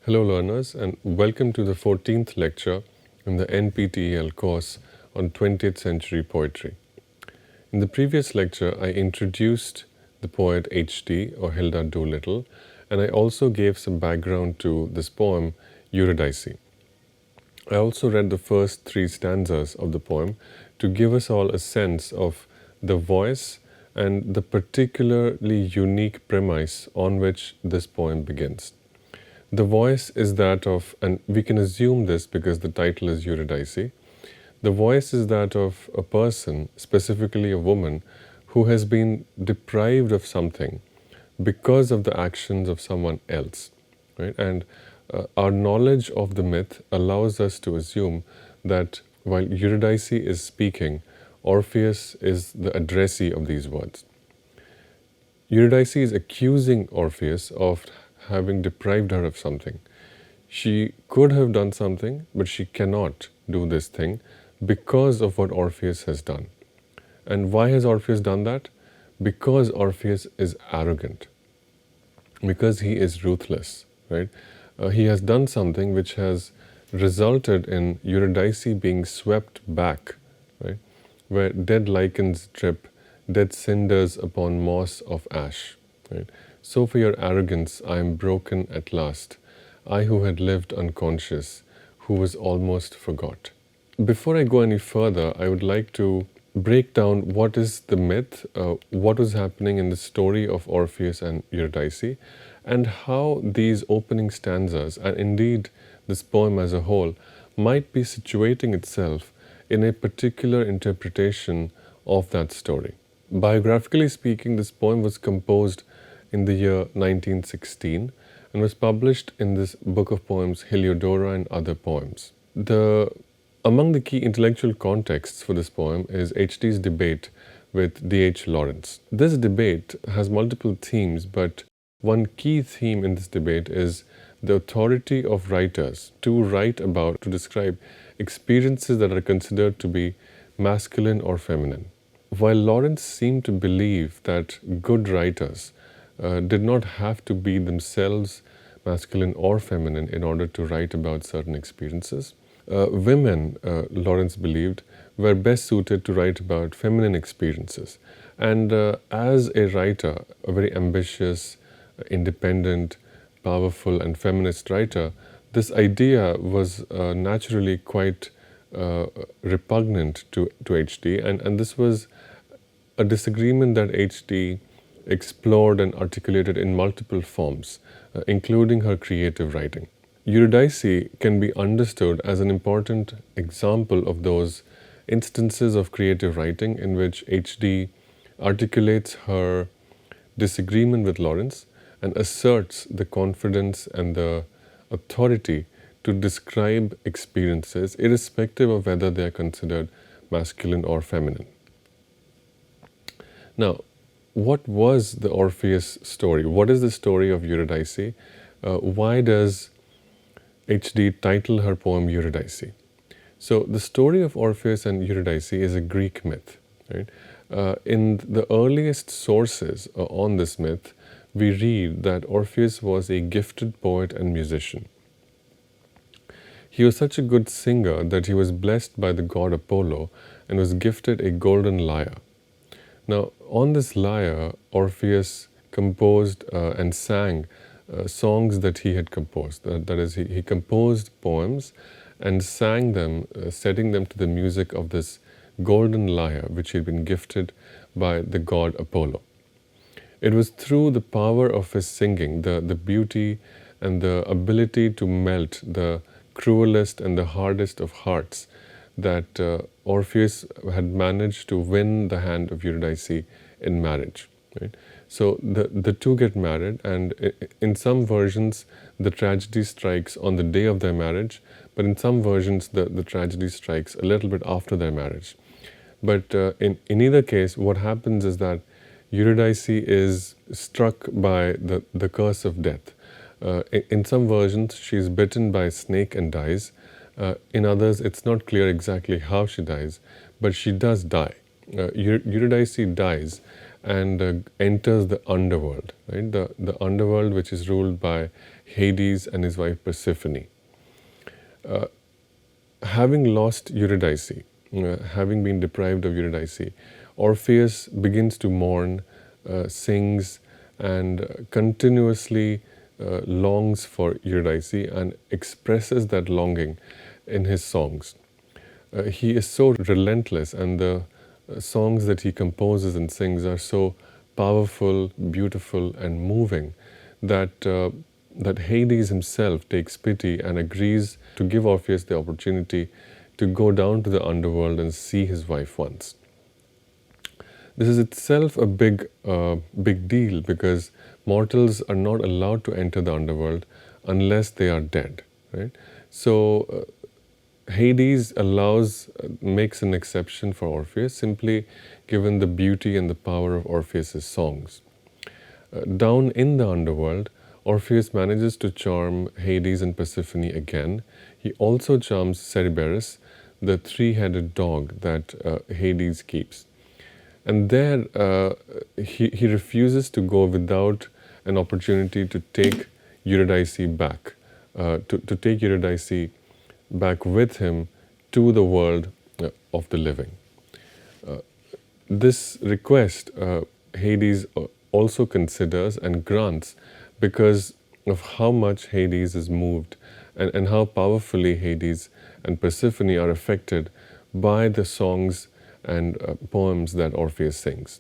Hello learners and welcome to the 14th lecture in the NPTEL course on 20th century poetry. In the previous lecture, I introduced the poet H.D. or Hilda Doolittle, and I also gave some background to this poem Eurydice. I also read the first three stanzas of the poem to give us all a sense of the voice and the particularly unique premise on which this poem begins. The voice is that of, and we can assume this because the title is Eurydice, the voice is that of a person, specifically a woman, who has been deprived of something because of the actions of someone else. Right? And our knowledge of the myth allows us to assume that while Eurydice is speaking, Orpheus is the addressee of these words. Eurydice is accusing Orpheus of having deprived her of something. She could have done something, but she cannot do this thing because of what Orpheus has done. And why has Orpheus done that? Because Orpheus is arrogant, because he is ruthless, right? He has done something which has resulted in Eurydice being swept back, right? Where dead lichens drip, dead cinders upon moss of ash, right? So for your arrogance I am broken at last, I who had lived unconscious, who was almost forgot. Before I go any further, I would like to break down what is the myth, what was happening in the story of Orpheus and Eurydice, and how these opening stanzas, and indeed this poem as a whole, might be situating itself in a particular interpretation of that story. Biographically speaking, this poem was composed in the year 1916 and was published in this book of poems Heliodora and Other Poems. Among the key intellectual contexts for this poem is H.D.'s debate with D.H. Lawrence. This debate has multiple themes, but one key theme in this debate is the authority of writers to write about, to describe experiences that are considered to be masculine or feminine. While Lawrence seemed to believe that good writers did not have to be themselves masculine or feminine in order to write about certain experiences, women, Lawrence believed, were best suited to write about feminine experiences. And as a writer, a very ambitious, independent, powerful and feminist writer, this idea was naturally quite repugnant to H.D. And this was a disagreement that H.D. explored and articulated in multiple forms, including her creative writing. Eurydice can be understood as an important example of those instances of creative writing in which H.D. articulates her disagreement with Lawrence and asserts the confidence and the authority to describe experiences irrespective of whether they are considered masculine or feminine. Now, what was the Orpheus story? What is the story of Eurydice? Why does H.D. title her poem Eurydice? So the story of Orpheus and Eurydice is a Greek myth. Right? In the earliest sources on this myth, we read that Orpheus was a gifted poet and musician. He was such a good singer that he was blessed by the god Apollo and was gifted a golden lyre. Now, on this lyre, Orpheus composed and sang songs that he had composed. That is, he composed poems and sang them, setting them to the music of this golden lyre which he had been gifted by the god Apollo. It was through the power of his singing, the beauty and the ability to melt the cruelest and the hardest of hearts, that Orpheus had managed to win the hand of Eurydice in marriage. Right? So the two get married, and in some versions the tragedy strikes on the day of their marriage, but in some versions the tragedy strikes a little bit after their marriage. But in either case, what happens is that Eurydice is struck by the curse of death. In some versions, she is bitten by a snake and dies. In others, it's not clear exactly how she dies, but she does die. Eurydice dies, and enters the underworld, right? The underworld which is ruled by Hades and his wife Persephone. Having lost Eurydice, having been deprived of Eurydice, Orpheus begins to mourn, sings, and continuously longs for Eurydice and expresses that longing in his songs. He is so relentless, and the songs that he composes and sings are so powerful, beautiful, and moving that that Hades himself takes pity and agrees to give Orpheus the opportunity to go down to the underworld and see his wife once. This is itself a big deal, because mortals are not allowed to enter the underworld unless they are dead, right? So Hades makes an exception for Orpheus, simply given the beauty and the power of Orpheus's songs. Down in the underworld, Orpheus manages to charm Hades and Persephone again. He also charms Cerberus, the three-headed dog that Hades keeps. And there, he refuses to go without an opportunity to take Eurydice back, to take Eurydice back with him to the world of the living. This request Hades also considers and grants, because of how much Hades is moved and how powerfully Hades and Persephone are affected by the songs and poems that Orpheus sings.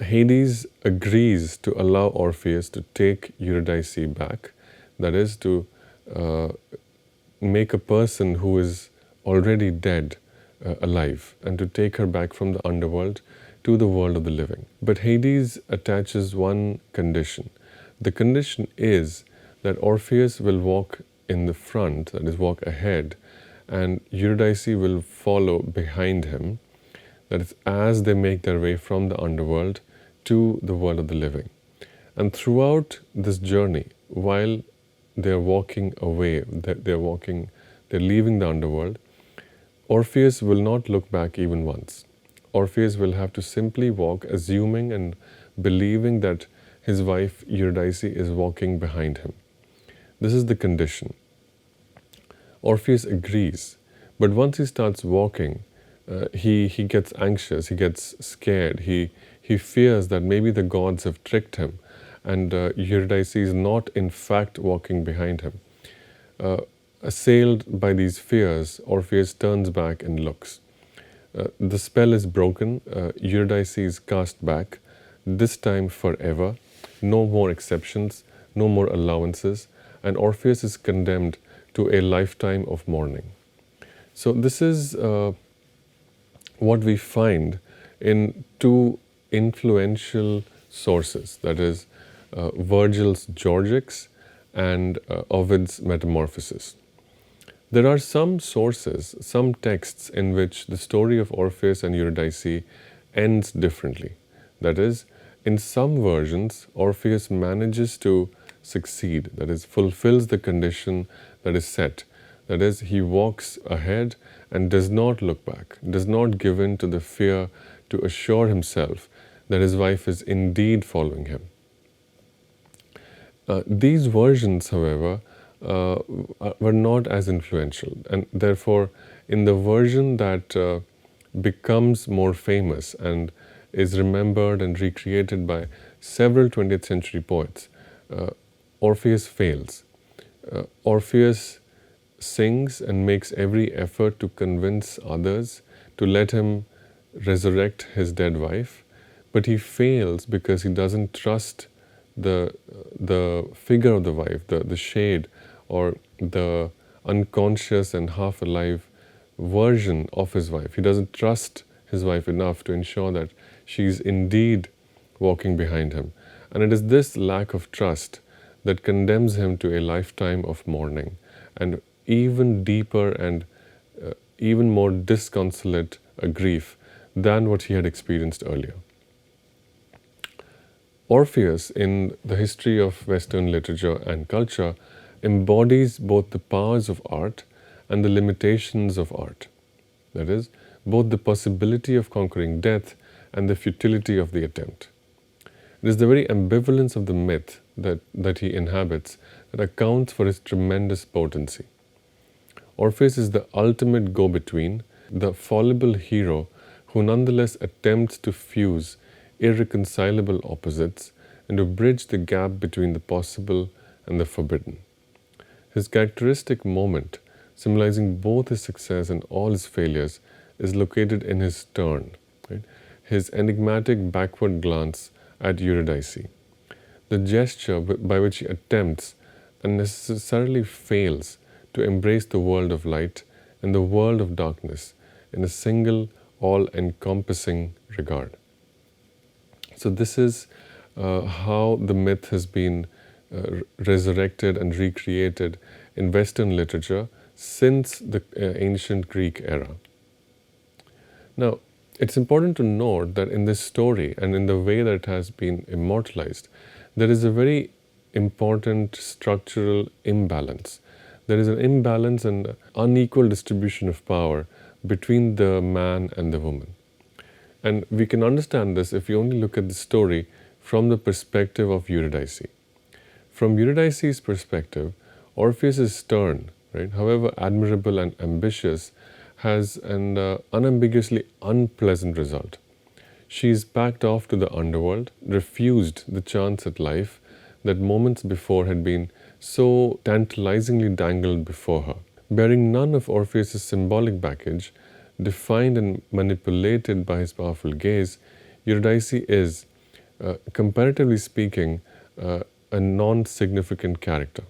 Hades agrees to allow Orpheus to take Eurydice back, that is, to make a person who is already dead alive, and to take her back from the underworld to the world of the living. But Hades attaches one condition. The condition is that Orpheus will walk in the front, that is, walk ahead, and Eurydice will follow behind him. That is, as they make their way from the underworld to the world of the living. And throughout this journey, while they're walking away, they're leaving the underworld, Orpheus will not look back even once. Orpheus will have to simply walk, assuming and believing that his wife Eurydice is walking behind him. This is the condition. Orpheus agrees, but once he starts walking, he gets anxious, he gets scared, he fears that maybe the gods have tricked him, and Eurydice is not in fact walking behind him. Assailed by these fears, Orpheus turns back and looks. The spell is broken, Eurydice is cast back, this time forever, no more exceptions, no more allowances, and Orpheus is condemned to a lifetime of mourning. So this is what we find in two influential sources, that is Virgil's Georgics and Ovid's Metamorphoses. There are some sources, some texts in which the story of Orpheus and Eurydice ends differently. That is, in some versions, Orpheus manages to succeed, that is, fulfills the condition that is set. That is, he walks ahead and does not look back, does not give in to the fear, to assure himself that his wife is indeed following him. These versions, however, were not as influential, and therefore in the version that becomes more famous and is remembered and recreated by several 20th century poets, Orpheus fails. Orpheus sings and makes every effort to convince others to let him resurrect his dead wife, but he fails because he doesn't trust the figure of the wife, the shade or the unconscious and half alive version of his wife. He doesn't trust his wife enough to ensure that she's indeed walking behind him. And it is this lack of trust that condemns him to a lifetime of mourning and even deeper and even more disconsolate a grief than what he had experienced earlier. Orpheus, in the history of Western literature and culture, embodies both the powers of art and the limitations of art. That is, both the possibility of conquering death and the futility of the attempt. It is the very ambivalence of the myth that he inhabits that accounts for his tremendous potency. Orpheus is the ultimate go-between, the fallible hero who nonetheless attempts to fuse irreconcilable opposites and to bridge the gap between the possible and the forbidden. His characteristic moment, symbolizing both his success and all his failures, is located in his turn, right? His enigmatic backward glance at Eurydice, the gesture by which he attempts and necessarily fails to embrace the world of light and the world of darkness in a single, all-encompassing regard. So this is how the myth has been resurrected and recreated in Western literature since the ancient Greek era. Now, it's important to note that in this story and in the way that it has been immortalized, there is a very important structural imbalance. There is an imbalance and unequal distribution of power between the man and the woman. And we can understand this if you only look at the story from the perspective of Eurydice. From Eurydice's perspective, Orpheus's turn, right, however admirable and ambitious, has an unambiguously unpleasant result. She is packed off to the underworld, refused the chance at life that moments before had been so tantalizingly dangled before her. Bearing none of Orpheus's symbolic baggage, defined and manipulated by his powerful gaze, Eurydice is, comparatively speaking, a non-significant character.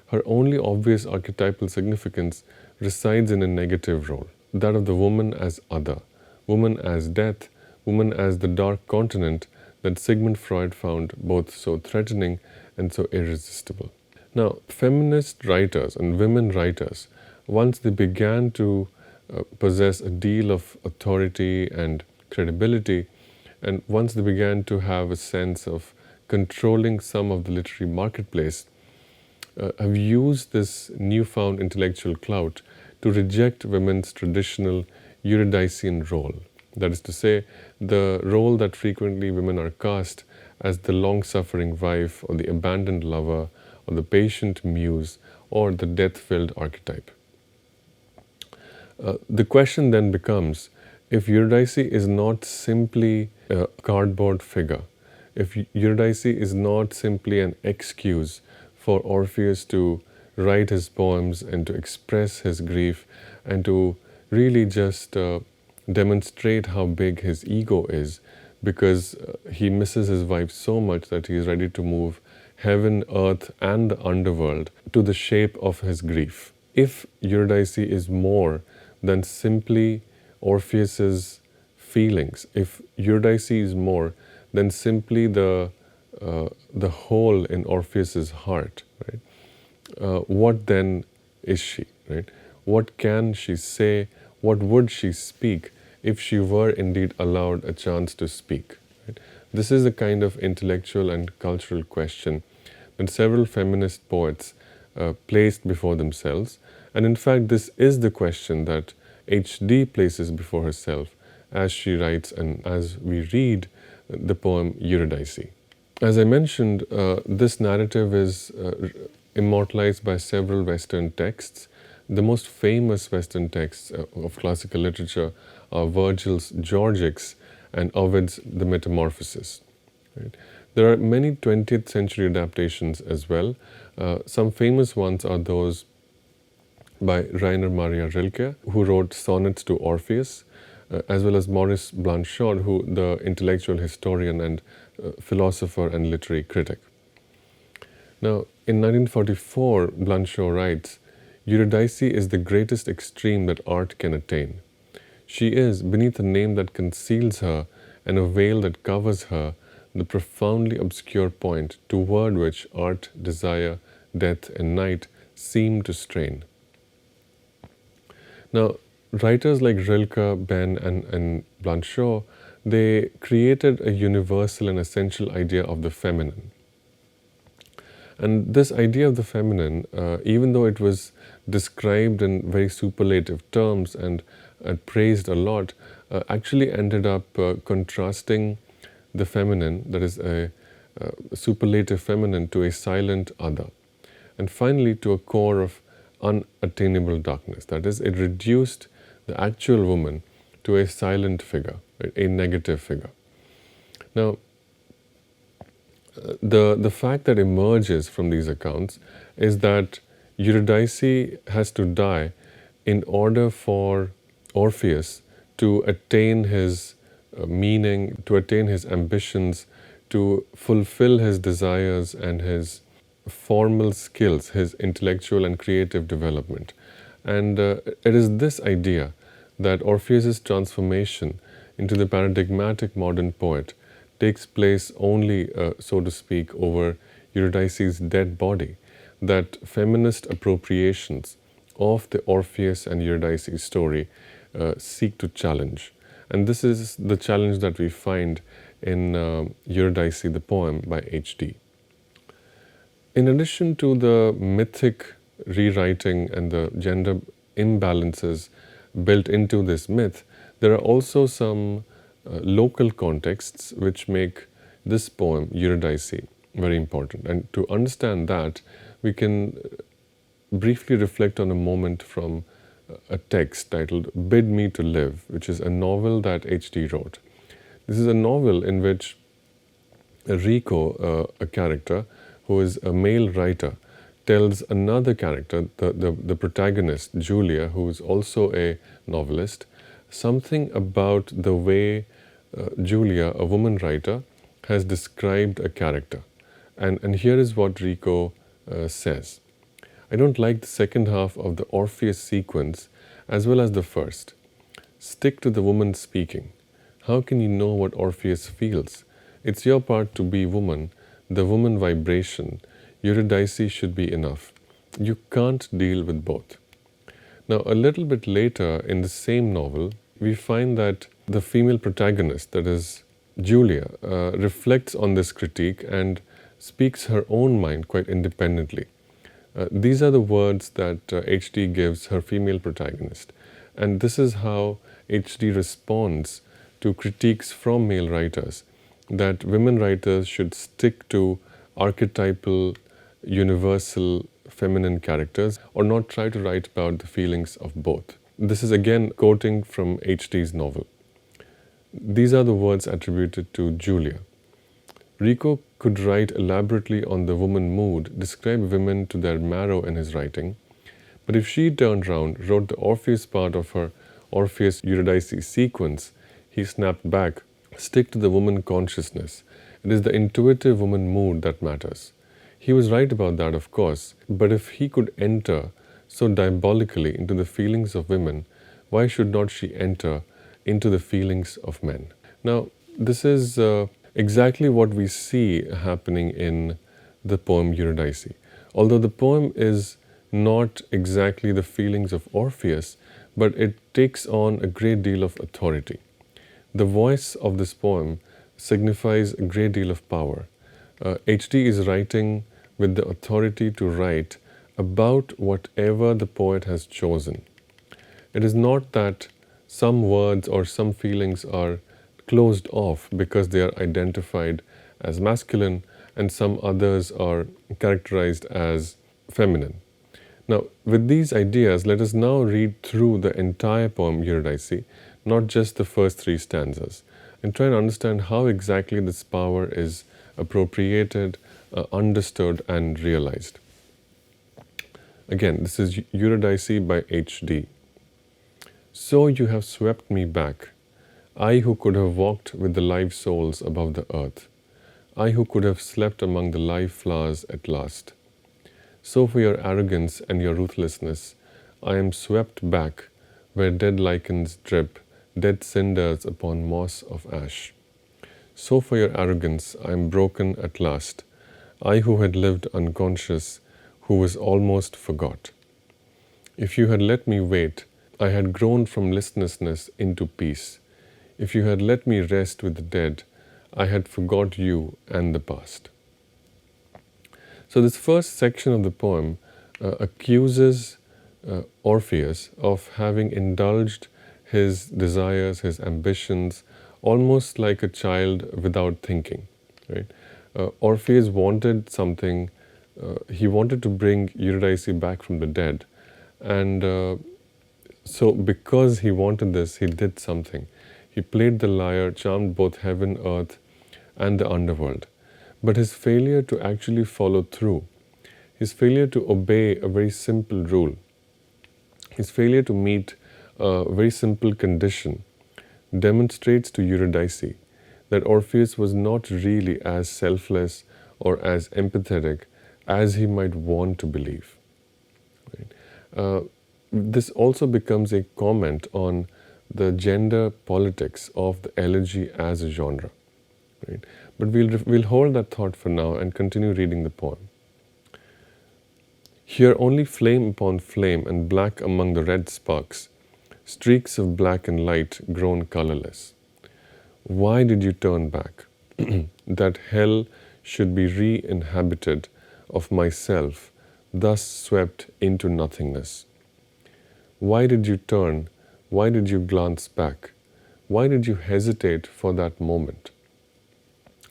Her only obvious archetypal significance resides in a negative role, that of the woman as other, woman as death, woman as the dark continent that Sigmund Freud found both so threatening and so irresistible. Now, feminist writers and women writers, once they began to possess a deal of authority and credibility, and once they began to have a sense of controlling some of the literary marketplace, have used this newfound intellectual clout to reject women's traditional Eurydicean role. That is to say, the role that frequently women are cast as the long-suffering wife or the abandoned lover or the patient muse or the death-filled archetype. The question then becomes, if Eurydice is not simply a cardboard figure, if Eurydice is not simply an excuse for Orpheus to write his poems and to express his grief and to really just demonstrate how big his ego is, because he misses his wife so much that he is ready to move heaven, earth, and the underworld to the shape of his grief. If Eurydice is more than simply Orpheus's feelings, if Eurydice is more than simply the hole in Orpheus's heart, right? What then is she, right? What can she say? What would she speak if she were indeed allowed a chance to speak? Right? This is a kind of intellectual and cultural question that several feminist poets placed before themselves. And in fact, this is the question that H.D. places before herself as she writes and as we read the poem Eurydice. As I mentioned, this narrative is immortalized by several Western texts. The most famous Western texts of classical literature are Virgil's Georgics and Ovid's The Metamorphoses. Right? There are many 20th century adaptations as well. Some famous ones are those by Rainer Maria Rilke, who wrote sonnets to Orpheus, as well as Maurice Blanchard, who the intellectual historian and philosopher and literary critic. Now, in 1944, Blanchard writes, "Eurydice is the greatest extreme that art can attain. She is, beneath a name that conceals her and a veil that covers her, the profoundly obscure point toward which art, desire, death, and night seem to strain." Now, writers like Rilke, Ben, and Blanchard, they created a universal and essential idea of the feminine. And this idea of the feminine, even though it was described in very superlative terms and praised a lot, actually ended up contrasting the feminine, that is a superlative feminine, to a silent other, and finally to a core of unattainable darkness. That is, it reduced the actual woman to a silent figure, right, a negative figure. Now, the fact that emerges from these accounts is that Eurydice has to die in order for Orpheus to attain his meaning, to attain his ambitions, to fulfill his desires and his formal skills, his intellectual and creative development. And it is this idea that Orpheus's transformation into the paradigmatic modern poet takes place only, so to speak, over Eurydice's dead body, that feminist appropriations of the Orpheus and Eurydice story seek to challenge. And this is the challenge that we find in Eurydice, the poem by H.D. In addition to the mythic rewriting and the gender imbalances built into this myth, there are also some local contexts which make this poem, Eurydice, very important. And to understand that, we can briefly reflect on a moment from a text titled Bid Me to Live, which is a novel that H.D. wrote. This is a novel in which Rico, a character who is a male writer, tells another character, the protagonist, Julia, who is also a novelist, something about the way Julia, a woman writer, has described a character. And here is what Rico says. I don't like the second half of the Orpheus sequence as well as the first. Stick to the woman speaking. How can you know what Orpheus feels? It's your part to be woman, the woman vibration. Eurydice should be enough. You can't deal with both. Now, a little bit later in the same novel, we find that the female protagonist, that is Julia, reflects on this critique and speaks her own mind quite independently. These are the words that H.D. gives her female protagonist. And this is how H.D. responds to critiques from male writers, that women writers should stick to archetypal, universal feminine characters or not try to write about the feelings of both. This is again quoting from H.D.'s novel. These are the words attributed to Julia. Rico could write elaborately on the woman mood, describe women to their marrow in his writing, but if she turned round, wrote the Orpheus part of her Orpheus-Eurydice sequence, he snapped back, stick to the woman consciousness. It is the intuitive woman mood that matters. He was right about that, of course, but if he could enter so diabolically into the feelings of women, why should not she enter into the feelings of men? Now, this is exactly what we see happening in the poem Eurydice. Although the poem is not exactly the feelings of Orpheus, but it takes on a great deal of authority. The voice of this poem signifies a great deal of power. H.D. is writing with the authority to write about whatever the poet has chosen. It is not that some words or some feelings are closed off because they are identified as masculine and some others are characterized as feminine. Now, with these ideas, let us now read through the entire poem Eurydice, not just the first three stanzas, and try and understand how exactly this power is appropriated, understood, and realized. Again, this is Eurydice by H.D. So you have swept me back, I who could have walked with the live souls above the earth, I who could have slept among the live flowers at last. So for your arrogance and your ruthlessness, I am swept back where dead lichens drip, dead cinders upon moss of ash. So for your arrogance, I am broken at last, I who had lived unconscious, who was almost forgot. If you had let me wait, I had grown from listlessness into peace. If you had let me rest with the dead, I had forgot you and the past. So this first section of the poem accuses Orpheus of having indulged his desires, his ambitions, almost like a child without thinking. Right? Orpheus wanted something. He wanted to bring Eurydice back from the dead, and so because he wanted this, he did something. He played the lyre, charmed both heaven, earth, and the underworld. But his failure to actually follow through, his failure to obey a very simple rule, his failure to meet a very simple condition demonstrates to Eurydice that Orpheus was not really as selfless or as empathetic as he might want to believe. Right? This also becomes a comment on the gender politics of the elegy as a genre. Right? But we'll hold that thought for now and continue reading the poem. Here only flame upon flame, and black among the red sparks, streaks of black and light grown colorless. Why did you turn back? That hell should be re-inhabited of myself, thus swept into nothingness. Why did you turn? Why did you glance back? Why did you hesitate for that moment?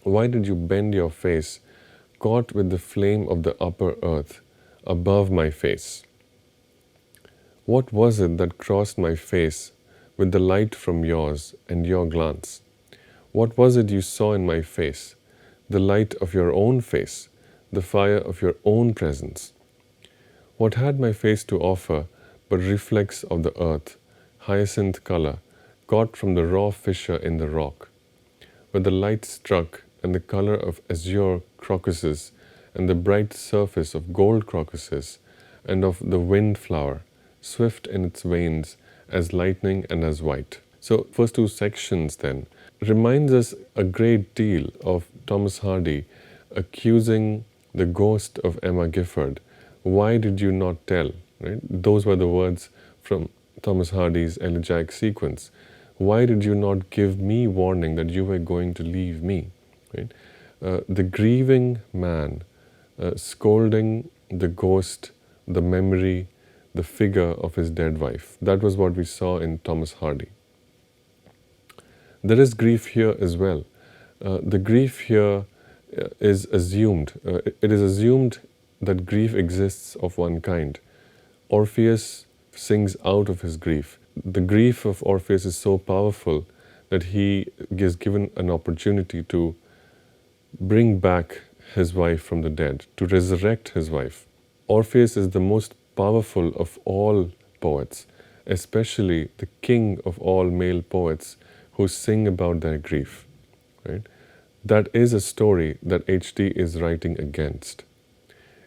Why did you bend your face, caught with the flame of the upper earth, above my face? What was it that crossed my face with the light from yours and your glance? What was it you saw in my face? The light of your own face, the fire of your own presence. What had my face to offer but reflex of the earth, hyacinth color, caught from the raw fissure in the rock, where the light struck and the color of azure crocuses and the bright surface of gold crocuses and of the wind flower, swift in its veins as lightning and as white. So first two sections then reminds us a great deal of Thomas Hardy accusing the ghost of Emma Gifford. Why did you not tell? Right? Those were the words from Thomas Hardy's elegiac sequence. Why did you not give me warning that you were going to leave me? Right? The grieving man scolding the ghost, the memory, the figure of his dead wife. That was what we saw in Thomas Hardy. There is grief here as well. The grief here is assumed. It is assumed that grief exists of one kind. Orpheus sings out of his grief. The grief of Orpheus is so powerful that he is given an opportunity to bring back his wife from the dead, to resurrect his wife. Orpheus is the most powerful of all poets, especially the king of all male poets who sing about their grief. Right? That is a story that H.D. is writing against.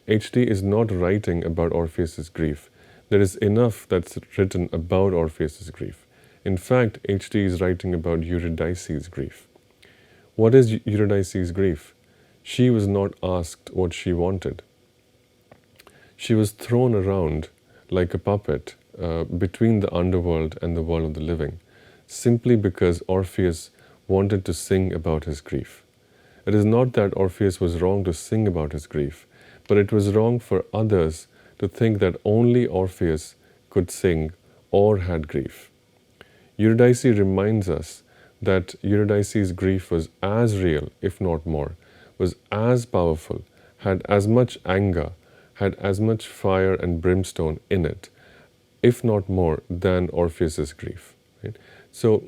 H.D. is not writing about Orpheus's grief. There is enough that's written about Orpheus's grief. In fact, H.D. is writing about Eurydice's grief. What is Eurydice's grief? She was not asked what she wanted. She was thrown around like a puppet between the underworld and the world of the living, simply because Orpheus wanted to sing about his grief. It is not that Orpheus was wrong to sing about his grief, but it was wrong for others to think that only Orpheus could sing or had grief. Eurydice reminds us that Eurydice's grief was as real, if not more, was as powerful, had as much anger, had as much fire and brimstone in it, if not more, than Orpheus's grief. Right? So,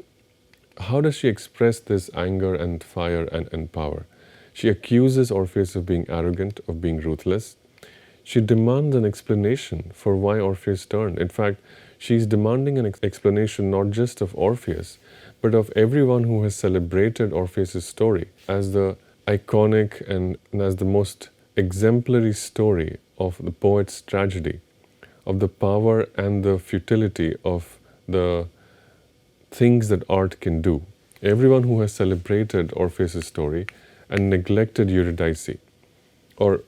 how does she express this anger and fire and power? She accuses Orpheus of being arrogant, of being ruthless. She demands an explanation for why Orpheus turned. In fact, she's demanding an explanation not just of Orpheus, but of everyone who has celebrated Orpheus's story as the iconic and as the most exemplary story of the poet's tragedy, of the power and the futility of the things that art can do. Everyone who has celebrated Orpheus's story and neglected Eurydice, or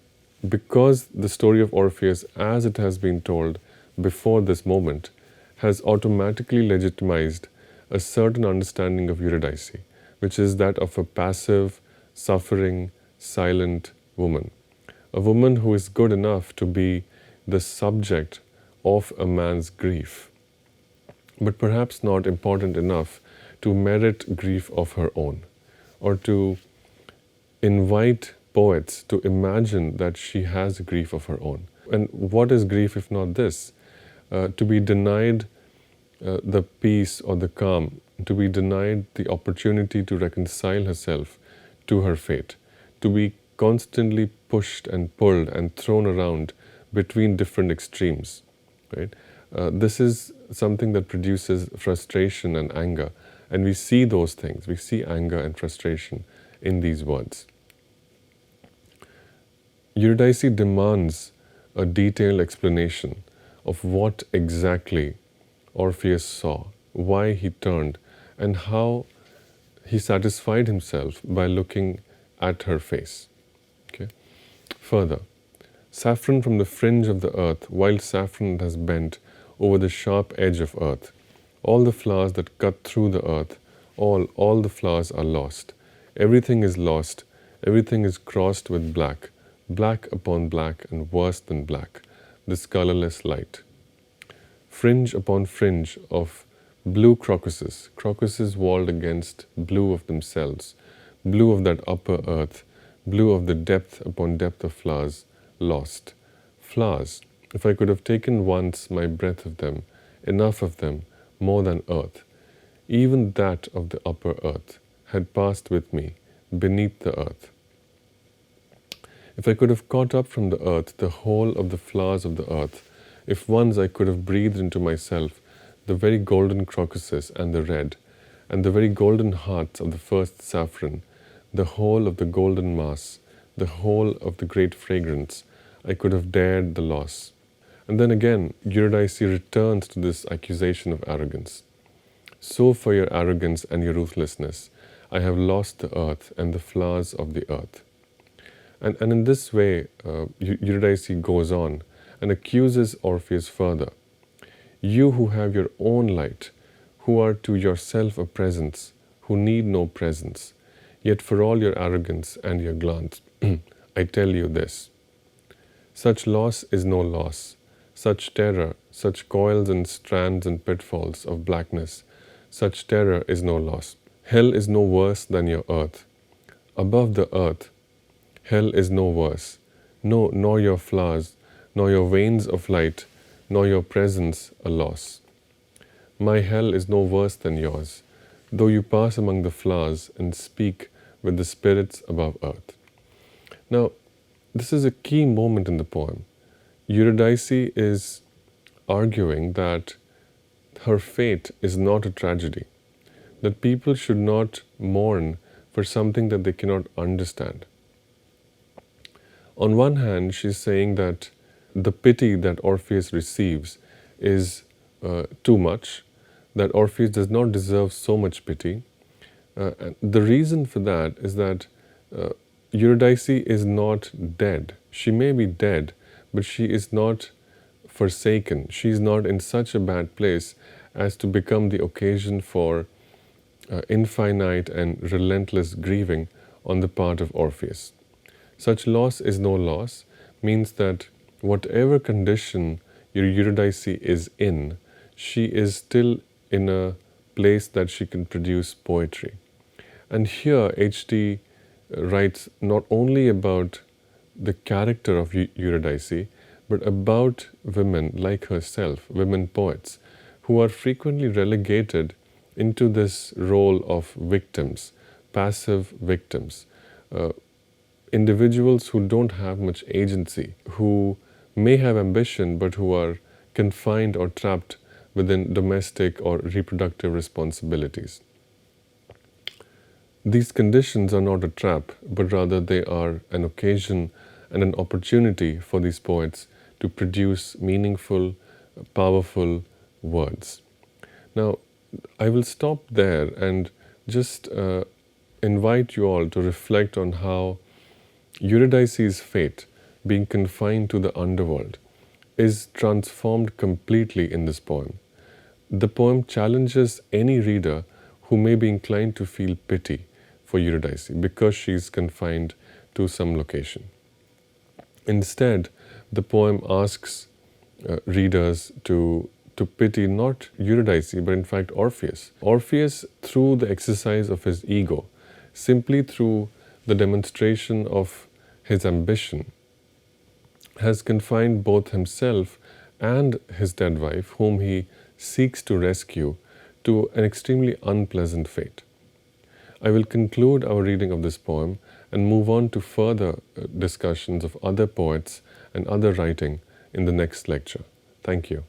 because the story of Orpheus as it has been told before this moment has automatically legitimized a certain understanding of Eurydice, which is that of a passive, suffering, silent woman. A woman who is good enough to be the subject of a man's grief. but perhaps not important enough to merit grief of her own, or to invite poets to imagine that she has grief of her own. And what is grief if not this? To be denied the peace or the calm, to be denied the opportunity to reconcile herself to her fate, to be constantly pushed and pulled and thrown around between different extremes, right? This is something that produces frustration and anger, and we see those things. We see anger and frustration in these words. Eurydice demands a detailed explanation of what exactly Orpheus saw, why he turned, and how he satisfied himself by looking at her face. Okay? Further, saffron from the fringe of the earth, wild saffron that has bent over the sharp edge of earth. All the flowers that cut through the earth, all the flowers are lost. Everything is lost, everything is crossed with black, black upon black and worse than black, this colorless light. Fringe upon fringe of blue crocuses, crocuses walled against blue of themselves, blue of that upper earth, blue of the depth upon depth of flowers, lost. Flowers, if I could have taken once my breath of them, enough of them, more than earth, even that of the upper earth, had passed with me, beneath the earth. If I could have caught up from the earth the whole of the flowers of the earth, if once I could have breathed into myself the very golden crocuses and the red, and the very golden hearts of the first saffron, the whole of the golden mass, the whole of the great fragrance, I could have dared the loss. And then again, Eurydice returns to this accusation of arrogance. So for your arrogance and your ruthlessness, I have lost the earth and the flowers of the earth. And in this way, Eurydice goes on and accuses Orpheus further. You who have your own light, who are to yourself a presence, who need no presence, yet for all your arrogance and your glance, I tell you this. Such loss is no loss, such terror, such coils and strands and pitfalls of blackness, such terror is no loss. Hell is no worse than your earth. Above the earth, hell is no worse. No, nor your flowers, nor your veins of light, nor your presence a loss. My hell is no worse than yours, though you pass among the flowers and speak with the spirits above earth. Now, this is a key moment in the poem. Eurydice is arguing that her fate is not a tragedy, that people should not mourn for something that they cannot understand. On one hand, she's saying that the pity that Orpheus receives is too much, that Orpheus does not deserve so much pity. And the reason for that is that Eurydice is not dead. She may be dead, but she is not forsaken. She is not in such a bad place as to become the occasion for infinite and relentless grieving on the part of Orpheus. Such loss is no loss means that whatever condition Eurydice is in, she is still in a place that she can produce poetry. And here H.T. writes not only about the character of Eurydice, but about women like herself, women poets, who are frequently relegated into this role of victims, passive victims, individuals who don't have much agency, who may have ambition but who are confined or trapped within domestic or reproductive responsibilities. These conditions are not a trap, but rather they are an occasion and an opportunity for these poets to produce meaningful, powerful words. Now, I will stop there and just invite you all to reflect on how Eurydice's fate, being confined to the underworld, is transformed completely in this poem. The poem challenges any reader who may be inclined to feel pity for Eurydice because she is confined to some location. Instead, the poem asks readers to to pity not Eurydice, but in fact Orpheus. Orpheus, through the exercise of his ego, simply through the demonstration of his ambition, has confined both himself and his dead wife, whom he seeks to rescue, to an extremely unpleasant fate. I will conclude our reading of this poem and move on to further discussions of other poets and other writing in the next lecture. Thank you.